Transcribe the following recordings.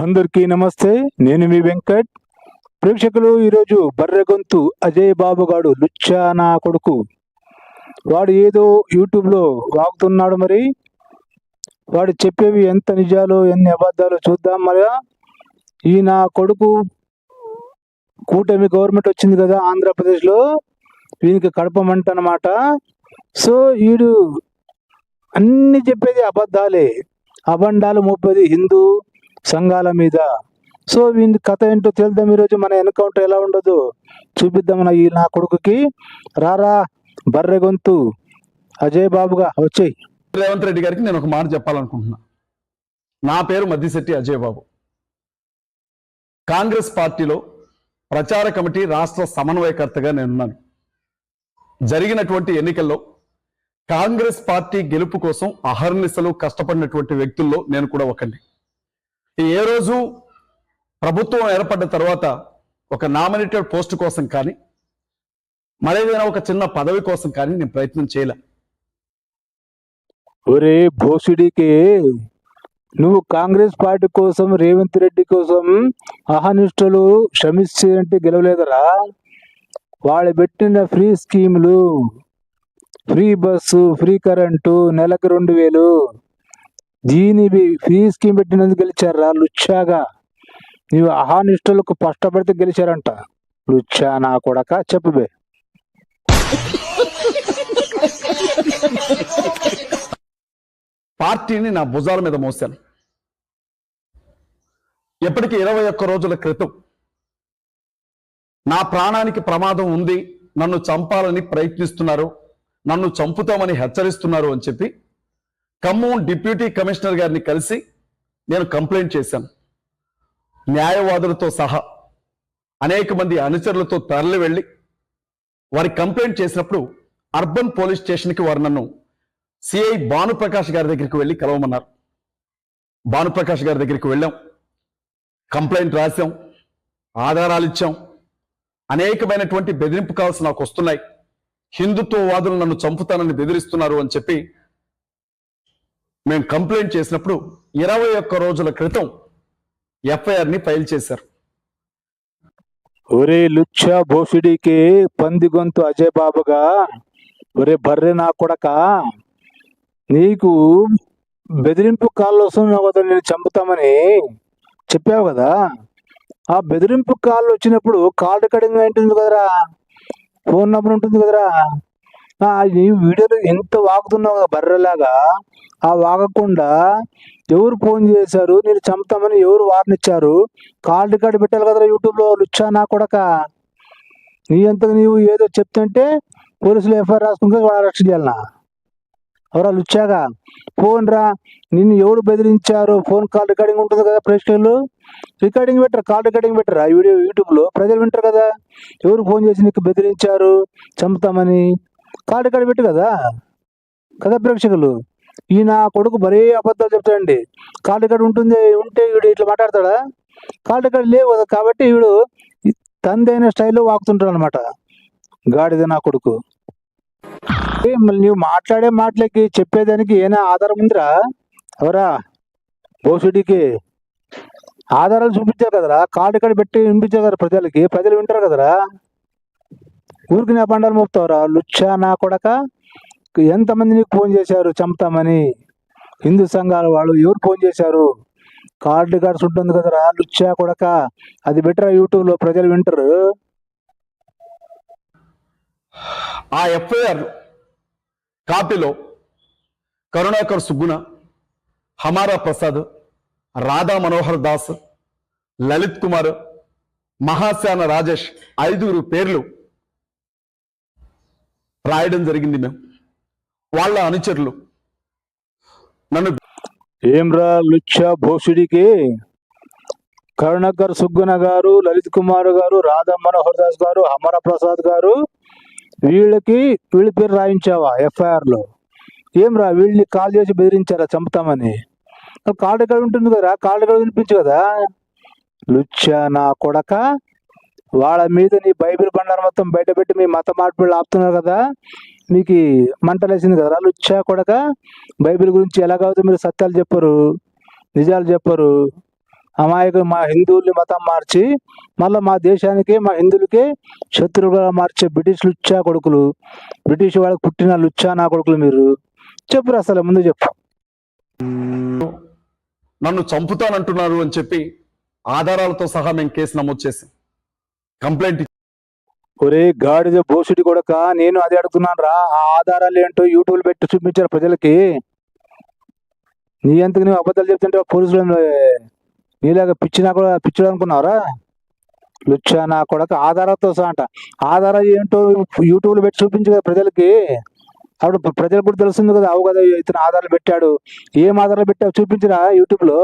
అందరికీ నమస్తే. నేను మీ వెంకట్. ప్రేక్షకులు, ఈరోజు బర్రె గొంతు అజయ్ బాబు గాడు లుచ్చా నా కొడుకు వాడు ఏదో యూట్యూబ్లో వాగుతున్నాడు. మరి వాడు చెప్పేవి ఎంత నిజాలు ఎన్ని అబద్ధాలు చూద్దాం. మరి ఈ నా కొడుకు కూటమి గవర్నమెంట్ వచ్చింది కదా ఆంధ్రప్రదేశ్లో, వీనికి కడపమంట అన్నమాట. సో వీడు అన్ని చెప్పేది అబద్ధాలే, అబండాలు మోపేది హిందూ సంఘాల మీద. సో వీని కథ ఏంటో తెలుద్దాం. ఈరోజు మన ఎన్కౌంటర్ ఎలా ఉండదు చూపిద్దాం ఈ నా కొడుకుకి. రారా బర్రె గొంతు అజయ్ బాబుగా వచ్చేయి. రేవంత్ రెడ్డి గారికి నేను ఒక మాట చెప్పాలనుకుంటున్నా. నా పేరు మద్దిశెట్టి అజయ్ బాబు. కాంగ్రెస్ పార్టీలో ప్రచార కమిటీ రాష్ట్ర సమన్వయకర్తగా నేనున్నాను. జరిగినటువంటి ఎన్నికల్లో కాంగ్రెస్ పార్టీ గెలుపు కోసం అహర్నిశలు కష్టపడినటువంటి వ్యక్తుల్లో నేను కూడా ఒకటి. ఏ రోజు ప్రభుత్వం ఏర్పడ్డ తర్వాత ఒక నామినేటెడ్ పోస్ట్ కోసం కానీ మరేదైనా ఒక చిన్న పదవి కోసం కానీ నేను ప్రయత్నం చేయలే. ఒరే భోసుడికి, నువ్వు కాంగ్రెస్ పార్టీ కోసం రేవంత్ రెడ్డి కోసం అహనిష్ఠులు శ్రమించేంటే గెలవలేదరా. వాళ్ళు పెట్టిన ఫ్రీ స్కీములు, ఫ్రీ బస్సు, ఫ్రీ కరెంటు, నెలకు 2000 దీని ఫ్రీ స్కీమ్ పెట్టినందుకు గెలిచారా లుచ్చాగా. నీవు అహానిష్ఠులకు కష్టపడితే గెలిచారంట. లుచ్చా నా కొడక చెప్పుబే. పార్టీని నా భుజాల మీద మోసాను. ఎప్పటికీ 21 రోజుల క్రితం నా ప్రాణానికి ప్రమాదం ఉంది, నన్ను చంపాలని ప్రయత్నిస్తున్నారు, నన్ను చంపుతామని హెచ్చరిస్తున్నారు అని చెప్పి ఖమ్మం డిప్యూటీ కమిషనర్ గారిని కలిసి నేను కంప్లైంట్ చేశాను. న్యాయవాదులతో సహా అనేక మంది అనుచరులతో తరలి వెళ్ళి వారి కంప్లైంట్ చేసినప్పుడు అర్బన్ పోలీస్ స్టేషన్కి వారు నన్ను సిఐ భానుప్రకాష్ గారి దగ్గరికి వెళ్ళి కలవమన్నారు. భానుప్రకాష్ గారి దగ్గరికి వెళ్ళాం, కంప్లైంట్ రాశాం, ఆధారాలు ఇచ్చాం. అనేకమైనటువంటి బెదిరింపు కాల్స్ నాకు వస్తున్నాయి. హిందుత్వవాదులు నన్ను చంపుతానని బెదిరిస్తున్నారు అని చెప్పి మేము కంప్లైంట్ చేసినప్పుడు 21 రోజుల క్రితం ఎఫ్ఐఆర్ని ఫైల్ చేశారు. ఒరే లుచ్చా భోసుడికి పంది గొంతు అజయ్ బాబుగా, ఒరే బర్రె నా కొడక, నీకు బెదిరింపు కాళ్ళు వస్తున్నావు కదా, నేను చంపుతామని చెప్పావు కదా. ఆ బెదిరింపు కాళ్ళు వచ్చినప్పుడు కాల్ రికార్డింగ్ ఉంటుంది కదరా, ఫోన్ నెంబర్ ఉంటుంది కదరా. ఈ వీడియోలో ఎంత వాగుతున్నావు కదా బర్రెలాగా. ఆ వాగకుండా ఎవరు ఫోన్ చేశారు, నేను చంపుతామని ఎవరు వార్నిచ్చారు, కాల్ రికార్డు పెట్టాలి కదరా యూట్యూబ్లో. లుచ్చా నా కొడక, నీ అంతకు నీవు ఏదో చెప్తుంటే పోలీసులు ఎఫ్ఐఆర్ రాసుకుంటే వాడు అరెస్ట్ చేయాలనా? ఎవరా లుచ్చాగా, ఫోన్ రా, నిన్ను ఎవరు బెదిరించారు, ఫోన్ కాల్ రికార్డింగ్ ఉంటుంది కదా, ప్రేక్షకులు రికార్డింగ్ పెట్టరు, కాల్ రికార్డింగ్ పెట్టరు. ఆ వీడియో యూట్యూబ్లో ప్రజలు వింటారు కదా. ఎవరు ఫోన్ చేసి నీకు బెదిరించారు చంపుతామని, కాల్ రికార్డు పెట్టు కదా కదా ప్రేక్షకులు. ఈ నా కొడుకు మరీ అబద్ధాలు చెప్తాడండి. కాల్ రికార్డు ఉంటే వీడు ఇట్లా మాట్లాడతాడా? కాల్ రికార్డు లేవు కదా, కాబట్టి వీడు తందైన స్టైల్లో వాకుతుంటాడు అనమాట. గాడిద నా కొడుకు. మళ్ళీ నువ్వు మాట్లాడే మాటలకి చెప్పేదానికి ఏమైనా ఆధారం ఉందిరా? ఎవరా భోసుడికి ఆధారాలు చూపించారు కదరా, కాల్ రికార్డు పెట్టి వినిపించారు కదా ప్రజలకి, ప్రజలు వింటారు కదరా. ఊరికి నా పండాలు మోపుతావురా లుచ్చా నా కొడక. ఎంతమంది నీకు ఫోన్ చేశారు చంపుతామని? హిందూ సంఘాల వాళ్ళు ఎవరు ఫోన్ చేశారు? కాల్ రికార్డ్స్ ఉంటుంది కదరా లుచ్చా కొడక, అది బెటరా యూట్యూబ్లో ప్రజలు వింటారు. ఆ ఎఫ్ఐఆర్ కాపీలో కరుణాకర్ సుగ్గుణ, హమారా ప్రసాద్, రాధా మనోహర్ దాస్, లలిత్ కుమార్, మహాశాన రాజేష్ 5 పేర్లు రాయడం జరిగింది. మేము వాళ్ళ అనుచరులు నన్ను ఏమ్రా లుచ్చా భోసుడికి, కరుణాకర్ సుగ్గున గారు, లలిత్ కుమార్ గారు, రాధా మనోహర్ దాస్ గారు, హమారా ప్రసాద్ గారు, వీళ్ళ పేరు రాయించావా ఎఫ్ఐఆర్లో? ఏమ్రా వీళ్ళని కాల్ చేసి బెదిరించారా చంపుతామని? కాల్ రికార్డు ఉంటుంది కదా, కాల్ రికార్డు వినిపించు కదా లుచ్చా నా కొడక. వాళ్ళ మీద నీ బైబిల్ బండారు మొత్తం బయట పెట్టి మీ మత మార్పులు ఆపుతున్నారు కదా, మీకు మంటలేసింది కదా లుచ్చా కొడక. బైబిల్ గురించి ఎలాగవుతుంది మీరు సత్యాలు చెప్పరు, నిజాలు చెప్పరు. అమాయకు మా హిందువుల్ని మతం మార్చి మళ్ళీ మా దేశానికి మా హిందువులకే శత్రువులుగా మార్చే బ్రిటిష్ లుచ్చా కొడుకులు, బ్రిటిష్ వాళ్ళకి పుట్టిన లుచ్చా నా కొడుకులు మీరు. చెప్పురు అసలు ముందు చెప్పు. నన్ను చంపుతానంటున్నారు అని చెప్పి ఆధారాలతో సహా మేము కేసు నమోదు చేసాం, కంప్లైంట్. ఒరే గాడిద బోసుడి కొడక, నేను అదే అడుగుతున్నాను రా. ఆ ఆధారాలు ఏంటో యూట్యూబ్ పెట్టి చూపించారు ప్రజలకి. నీ అంతకు నువ్వు అబద్ధాలు చెప్తుంటే పోలీసులు నీలాగా పిచ్చిడు అనుకున్నావురా? లుచ్చా నా కొడక, ఆధారాలతో సహా అంట. ఆధారాలు ఏంటో యూట్యూబ్లో పెట్టి చూపించు కదా ప్రజలకి. అప్పుడు ప్రజలకు కూడా తెలుస్తుంది కదా, అవు కదా ఇతను ఆధారాలు పెట్టాడు. ఏం ఆధారాలు పెట్టావు చూపించరా యూట్యూబ్లో,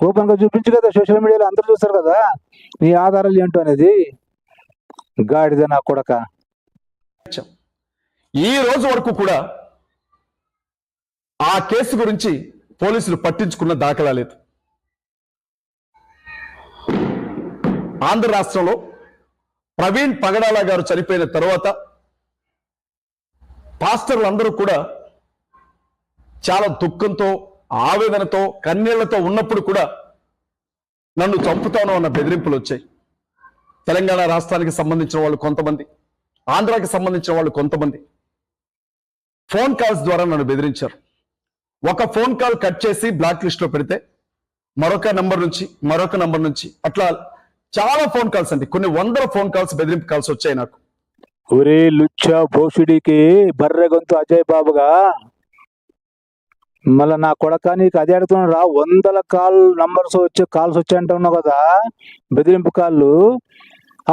ఓపెన్ గా చూపించు కదా, సోషల్ మీడియాలో అందరూ చూస్తారు కదా నీ ఆధారాలు ఏంటో అనేది. గాడిద నా కొడక. ఈ రోజు వరకు కూడా ఆ కేసు గురించి పోలీసులు పట్టించుకున్న దాఖలా లేదు. ఆంధ్ర రాష్ట్రంలో ప్రవీణ్ పగడాల గారు చనిపోయిన తర్వాత పాస్టర్లు అందరూ కూడా చాలా దుఃఖంతో, ఆవేదనతో, కన్నీళ్లతో ఉన్నప్పుడు కూడా నన్ను చంపుతాను అన్న బెదిరింపులు వచ్చాయి. తెలంగాణ రాష్ట్రానికి సంబంధించిన వాళ్ళు కొంతమంది, ఆంధ్రాకి సంబంధించిన వాళ్ళు కొంతమంది ఫోన్ కాల్స్ ద్వారా నన్ను బెదిరించారు. ఒక ఫోన్ కాల్ కట్ చేసి బ్లాక్ లిస్ట్ లో పెడితే మరొక నంబర్ నుంచి అట్లా చాలా ఫోన్ కాల్స్ అండి, కొన్ని వందల ఫోన్ కాల్స్, బెదిరింపు కాల్స్ వచ్చాయి నాకు. ఒరే లుచ్చా భోసుడికి బర్రె గొంతు అజయ్ బాబుగా, మళ్ళా నా కొడక నీకు అదే అడుగుతున్నాడు రా. 100 నంబర్స్ కాల్స్ వచ్చాయంటున్నావు కదా, బెదిరింపు కాళ్ళు.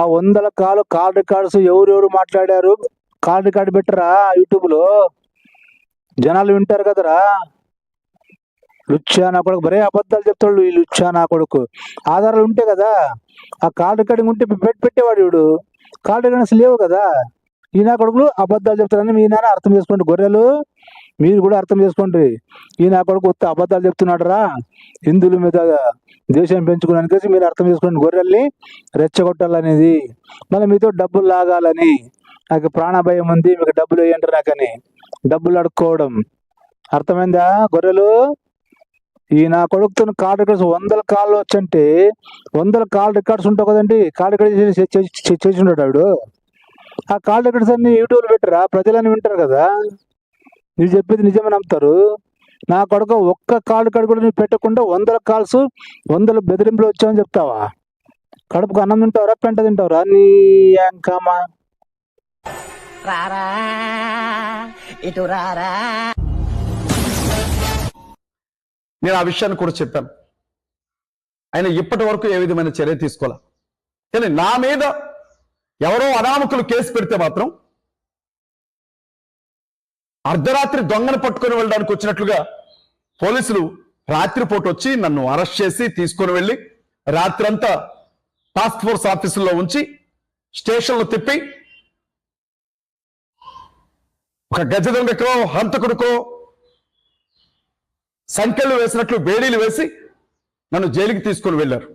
ఆ 100 కాల్ రికార్డ్స్ ఎవరెవరు మాట్లాడారు కాల్ రికార్డు పెట్టరా యూట్యూబ్ లో, జనాలు వింటారు కదరా. లుచ్చా నా కొడుకు బరే అబద్ధాలు చెప్తాడు ఈ లుచ్చా నా కొడుకు. ఆధారాలు ఉంటే కదా, ఆ కాల్ రికార్డింగ్ ఉంటే పెట్టేవాడు వీడు. కాల్ రికార్డింగ్స్ లేవు కదా. ఈ నా కొడుకులు అబద్ధాలు చెప్తారని మీ నాన్న అర్థం చేసుకోండి, గొర్రెలు మీరు కూడా అర్థం చేసుకోండి. ఈ నా కొడుకు ఉత్త అబద్ధాలు చెప్తున్నాడు రా, హిందువుల మీద దేశం పెంచుకోవడానికి. మీరు అర్థం చేసుకోండి, గొర్రెల్ని రెచ్చగొట్టాలనేది, మళ్ళీ మీతో డబ్బులు లాగాలని. నాకు ప్రాణభయం ఉంది, మీకు డబ్బులు వేయండి నాకని డబ్బులు అడుక్కోవడం. అర్థమైందా గొర్రెలు? ఈ నా కొడుకుతో కాల్ రికార్డ్స్ 100 కాళ్ళు వచ్చంటే 100 కాల్ రికార్డ్స్ ఉంటావు కదండి, కాల్ రికార్డ్ చేసి ఉంటాడు ఆవిడు. ఆ కాల్ రికార్డ్స్ అన్ని యూట్యూబ్లో పెట్టరా, ప్రజలని వింటారు కదా, నువ్వు చెప్పేది నిజమే నమ్ముతారు. నా కొడుకు ఒక్క కాల్ రికార్డ్ కూడా నువ్వు పెట్టకుండా 100 కాల్స్ 100 బెదిరింపులు వచ్చావని చెప్తావా? కడుపుకు అన్నం తింటావురా, పెంట తింటావురా నీ యాంకమా? రారా ఇటు రారా. నేను ఆ విషయాన్ని కూడా చెప్పాను. ఆయన ఇప్పటి వరకు ఏ విధమైన చర్య తీసుకోవాలి. కానీ నా మీద ఎవరో అనామకులు కేసు పెడితే మాత్రం అర్ధరాత్రి దొంగను పట్టుకొని వెళ్ళడానికి వచ్చినట్లుగా పోలీసులు రాత్రిపూట వచ్చి నన్ను అరెస్ట్ చేసి తీసుకొని వెళ్ళి రాత్రంతా టాస్క్ ఫోర్స్ ఆఫీసుల్లో ఉంచి స్టేషన్లో తిప్పి ఒక గజ దొంగకో హంతకుడికో సంఖ్యలు వేసినట్లు బేడీలు వేసి నన్ను జైలుకి తీసుకొని వెళ్ళారు.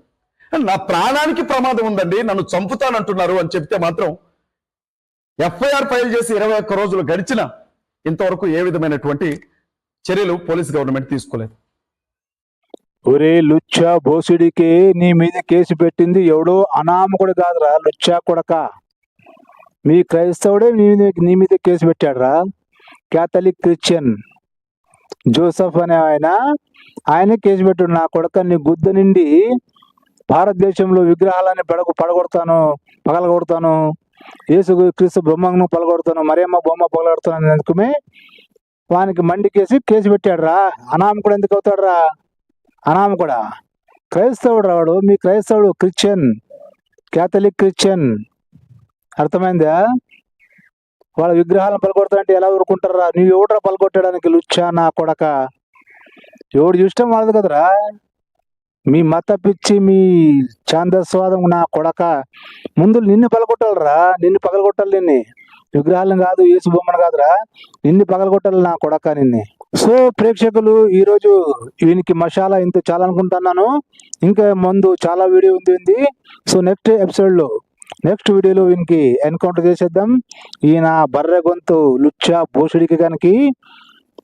నా ప్రాణానికి ప్రమాదం ఉందండి, నన్ను చంపుతానంటున్నారు అని చెప్తే మాత్రం ఎఫ్ఐఆర్ ఫైల్ చేసి 21 రోజులు గడిచిన ఇంతవరకు ఏ విధమైనటువంటి చర్యలు పోలీస్ గవర్నమెంట్ తీసుకోలేదు. ఒరే లుచ్చా భోసుడికి నీ మీద కేసు పెట్టింది ఎవడో అనామకుడు కాదురా లుచ్చా కొడక. మీ క్రైస్తవుడే నీ మీద కేసు పెట్టాడురా. క్యాథలిక్ క్రిస్టియన్ జోసెఫ్ అనే ఆయన కేసు పెట్టాడు. నా కొడక నీ గుద్ద నిండి భారతదేశంలో విగ్రహాలని పగలగొడతాను, యేసు క్రీస్తు బొమ్మను పగలగొడతాను, మరియమ్మ బొమ్మ పగలగొడతాను అందుకుమే వానికి మండి కేసు పెట్టాడు రా. అనామకుడు ఎందుకు అవుతాడు రా? అనామకుడా? క్రైస్తవుడు రావాడు, మీ క్రైస్తవుడు క్రిస్టియన్, క్యాథలిక్ క్రిస్టియన్. అర్థమైందా? వాళ్ళ విగ్రహాలను పలగొడతానంటే ఎలా ఊరుకుంటారా? నువ్వు ఎవడరా పలగొట్టడానికి లుచ్చా నా కొడక? ఎవడు చూష్టం వాళ్ళది కదరా. మీ మత పిచ్చి, మీ ఛాందస్వాదం నా కొడక. ముందు నిన్ను పగలగొట్టాలరా, నిన్ను పగలగొట్టాలి. నిన్ను విగ్రహాలను కాదు, యేసు బొమ్మను కాదురా, నిన్ను పగలగొట్టాలి నా కొడక నిన్ను. సో ప్రేక్షకులు, ఈరోజు వీనికి మసాలా ఇంత చాలా అనుకుంటున్నాను. ఇంకా ముందు చాలా వీడియో ఉంది. సో నెక్స్ట్ వీడియోలో వీనికి ఎన్కౌంటర్ చేసేద్దాం. ఈయన బర్రె గొంతు లుచ్చా భోసుడికి కనుక.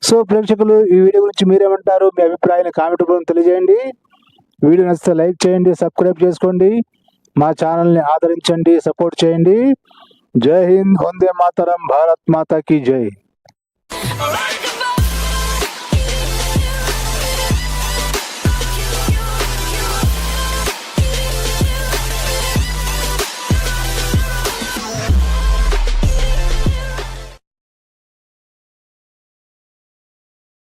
సో ప్రేక్షకులు, ఈ వీడియో గురించి మీరేమంటారు? మీ అభిప్రాయాన్ని కామెంట్ రూపంలో తెలియజేయండి. వీడియో నచ్చితే లైక్ చేయండి, సబ్స్క్రైబ్ చేసుకోండి, మా ఛానల్ని ఆదరించండి, సపోర్ట్ చేయండి. జై హింద్, వందే మాతరం, భారత్ మాతా కీ జై.